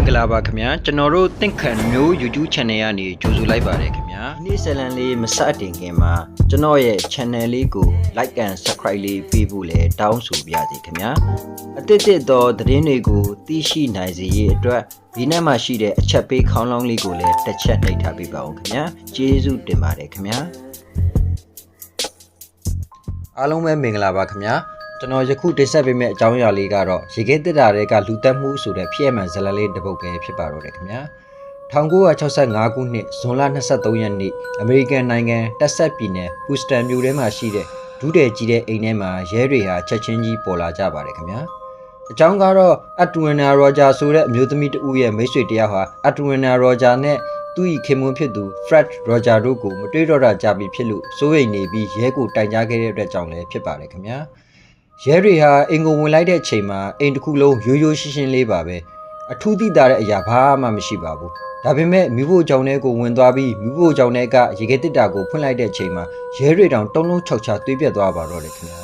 င်္ဂလာပါခင်ဗျာကျွန်တော်တို့သင်္ခါမျိုး YouTube channel ကနေကြိုဆိုလိုက်ပါတယ်ခင်ဗျာဒီနေ့ဇလန်လေးမစတင်ခင်မှာကျွန်တော်ရဲ့ channel လေးကို like and subscribe လေးပေးဖို့လည်းတောင်းဆိုပါရစေခင်ဗျာအသစ်သောသတင်းတွေကိုသိရှိနိုင်စေရေးအတွက်ဒီနေ့မှရှိတဲ့အချက်ပေးခေါင်းလောင်းလေးကိုလည်းတစ်ချက်နှိပ်ထားပေးပါဦးခင်ဗျာကျေးဇူးတင်ပါတယ်ခင်ဗျာအားလုံးပဲမင်္ဂလာပါခင်ဗျာကျွန်တော်ယခုတင်ဆက်ပေးမယ့်အကြောင်းအရာလေးကတော့ရေခဲတစ်တာတွေကလူတက်မှုဆိုတဲ့ဖြစ်ရမှန်ဇလန်လေးတစ်ပုဒ်ပဲဖြစ်ပါတော့တယ်ခင်ဗျာ1965ခုနှစ်ဇွန်လ23ရက်နေ့အမေရိကန်နိုင်ငံတက်ဆက်ပြည်နယ်ဟူစတန်မြို့ထဲမှာရှိတဲ့ဒုတယ်ကြီးတဲ့အိမ်ထဲမှာရဲတွေဟာချက်ချင်းကြီးပေါ်လာကြပါတယ်ခင်ဗျာအကြောင်းကတော့အတူဝနာရောဂျာဆိုတဲ့အမျိုးသမီးတဦးရဲ့မိတ်ဆွေတယောက်ဟာအတူဝနာရောဂျာနဲ့သူ့၏ခင်မွန်းဖြစ်သူ Fred Roger တို့ကိုမတွေ့တော့တာကြပြီဖြစ်လို့စိုးရိမ်နေပြီးရဲကိုတိုင်ကြားခဲ့တဲ့အတွက်ကြောင့်လည်းဖြစ်ပါတယ်ခင်ဗျာရဲတွေဟာအင်ကိုဝင်လိုက်တဲ့အချိန်မှာအိမ်တစ်ခုလုံးရိုးရိုးရှင်းရှင်းလေးပါပဲအထူးသိတာတဲ့အရာဘာမှမရှိပါဘူးဒါပေမဲ့မိဖို့ကြောင့်တဲ့ကိုဝင်သွားပြီးမိဖို့ကြောင့်တဲ့ကရေခဲတစ်တာကိုဖွင့်လိုက်တဲ့အချိန်မှာရဲတွေတောင်တုံးလုံးခြောက်ချသွေးပြတ်သွားပါတော့တယ်ခင်ဗျာ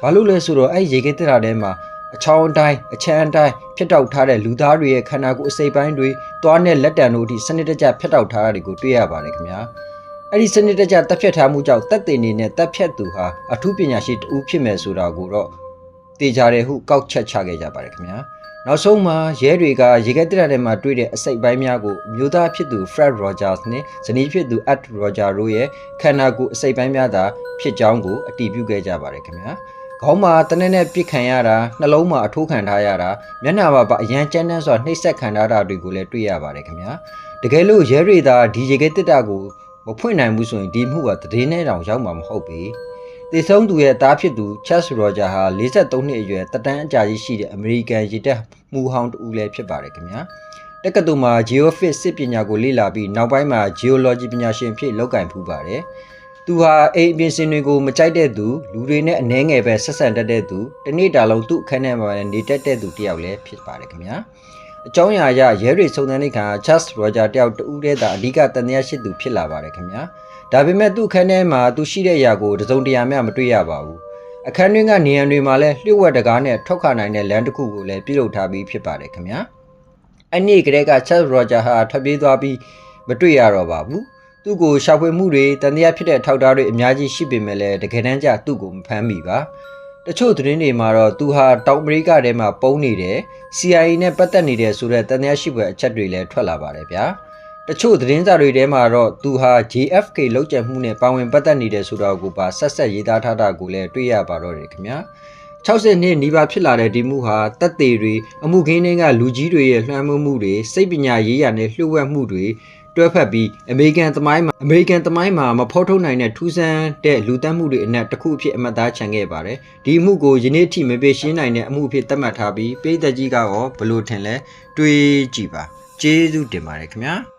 ဘာလို့လဲဆိုတော့အဲ့ရေခဲတစ်တာထဲမှာအချောင်းအတိုင်းအချမ်းအတိုင်းဖြတ်တောက်ထားတဲ့လူသားတွေရဲ့ခန္ဓာကိုယ်အစိပ်ပိုင်းတွေသွားနဲ့လက်တံတို့အထိစနစ်တကျဖြတ်တောက်ထားတာတွေကိုတွေ့ရပါတယ်ခင်ဗျာအဲ့ဒီစနစ်တကျတပ်ဖြတ်ထားမှုကြောင့်တပ်တင်နေနဲ့တပ်ဖြတ်သူဟာအထူးပညာရှိတဦးဖြစ်မယ်ဆိုတာကိုတော့တေချာတယ်ဟုကောက်ချက်ချခဲ့ကြပါတယ်ခင်ဗျာနောက်ဆုံးမှာရဲတွေကရေခဲတစ်တာထဲမှာတွေ့တဲ့အစိပ်ပိုင်းများကိုမျိုးသားဖြစ်သူ Fred Rogers နဲ့ဇနီးဖြစ်သူ Ed Roger တို့ရဲ့ခန္ဓာကိုယ်အစိပ်ပိုင်းများသာဖြစ်ကြောင်းကိုအတည်ပြုခဲ့ကြပါတယ်ခင်ဗျာခေါင်းမှာတနက်နဲ့ပြစ်ခံရတာနှလုံးမှာအထိုးခံထားရတာမျက်နှာမှာအရန်ကျန်းတန်းစွာနှိပ်စက်ခံထားတာတွေကိုလည်းတွေ့ရပါတယ်ခင်ဗျာတကယ်လို့ရဲတွေသာဒီရေခဲတစ်တာကိုမဖွင့်နိုင်ဘူးဆိုရင်ဒီမှုကသတင်းနဲ့တောင်ရောက်မှာမဟုတ်ပေသေဆုံးသူရဲ့သားဖြစ်သူ Charles Roger ဟာ43နှစ်အရွယ်တက်တန်းအကြာကြီးရှိတဲ့အမေရိကန်ရေတပ်မှုဟောင်းတူလည်းဖြစ်ပါတယ်ခင်ဗျာတက္ကသိုလ်မှာ Geophysics စစ်ပညာကိုလေ့လာပြီးနောက်ပိုင်းမှာ Geology ပညာရှင်ဖြစ်လုပ်ကိုင်ဖူးပါတယ်သူဟာအိမ်အပြင်စင်တွေကိုမကြိုက်တဲ့သူလူတွေနဲ့အနှဲငယ်ပဲဆက်ဆံတတ်တဲ့သူတနေ့တာလုံးသူ့အခန်းထဲမှာနေတတ်တဲ့သူတယောက်လည်းဖြစ်ပါတယ်ခင်ဗျာအကြောင်းအရာအရရဲတွေစုံစမ်းတဲ့အခါ Charles Roger တယောက်တူတည်းသာအဓိကတန်တရားရှိသူဖြစ်လာပါတယ်ခင်ဗျာဒါပေမဲ့သူ့အခန်းထဲမှာသူရှိတဲ့အရာကိုတစုံတရာမျှမတွေ့ရပါဘူးအခန်းတွင်းကနေရန်တွေမှာလည်းလျှို့ဝှက်တကားနဲ့ထွက်ခွာနိုင်တဲ့လမ်းတစ်ခုကိုလည်းပြုလုပ်ထားပြီးဖြစ်ပါတယ်ခင်ဗျာအဲ့ဒီကလေးက Charles Roger ဟာထွက်ပြေးသွားပြီးမတွေ့ရတော့ပါဘူးသူ့ကိုရှာဖွေမှုတွေတန်တရားဖြစ်တဲ့ထောက်ထားတွေအများကြီးရှိပေမဲ့လည်းတကယ်တမ်းကျသူ့ကိုမဖမ်းမိပါတချို့သတင်းတွေမှာတော့သူဟာတောင်အမေရိကထဲမှာပုန်းနေတယ် CIA နဲ့ပတ်သက်နေတယ်ဆိုတဲ့တန်တရားရှိဖွယ်အချက်တွေလည်းထွက်လာပါတယ်ဗျာတချို့သတင်းစာတွေထဲမှာတော့သူဟာ JFK လောက်ကျန်မှုနဲ့ပါဝင်ပတ်သက်နေတယ်ဆိုတာကိုပါဆက်ဆက်ရေးသားထားတာကိုလည်းတွေ့ရပါတော့တယ်ခင်ဗျာ60နှစ်နီးပါးဖြစ်လာတဲ့ဒီမှုဟာတပ်သေးတွေအမှုခင်းတွေကလူကြီးတွေရဲ့လွှမ်းမိုးမှုတွေစိတ်ပညာရေးရာနဲ့လှုပ်ဝက်မှုတွေတွဲဖက်ပြီးအမေရိကန်သမိုင်းမှာမဖော်ထုတ်နိုင်တဲ့ထူးဆန်းတဲ့လူသက်မှုတွေအနက်တစ်ခုအဖြစ်အမှတ်သားချန်ခဲ့ပါတယ်ဒီအမှုကိုယနေ့ထိမပြေရှင်းနိုင်တဲ့အမှုအဖြစ်သတ်မှတ်ထားပြီးပြည်သက်ကြီးကရောဘလို့ထင်လဲတွေးကြည့်ပါကျေးဇူးတင်ပါတယ်ခင်ဗျာ